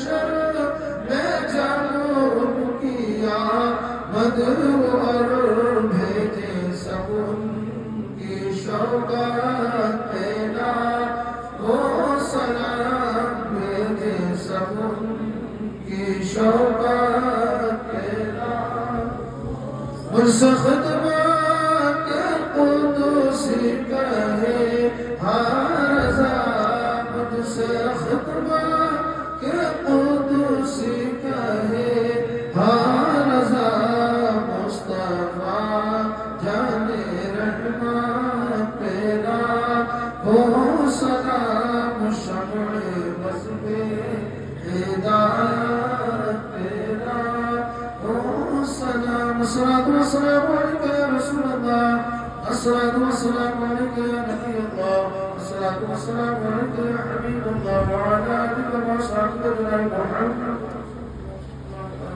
حشر میں جانو ان کی آمد اور بھیجے سب ان کی شوقت پیدا وہ سلام بھیجے سب ان کی شوقت پیدا مجھ سے خدمات قدوسی کہے ہر رضا مجھ سے خدمات قدوسی کہے ہر رضا مصطفیٰ جانے رحمت پیدا ہو سلام شمع بس پہ ہدایت پیدا ہو سلام الصلاة والسلام عليك يا رسول الله الصلاة والسلام عليك يا نبي الله الصلاة والسلام عليك يا حبيب الله وعلى آلك وصحبه أجمعين محمد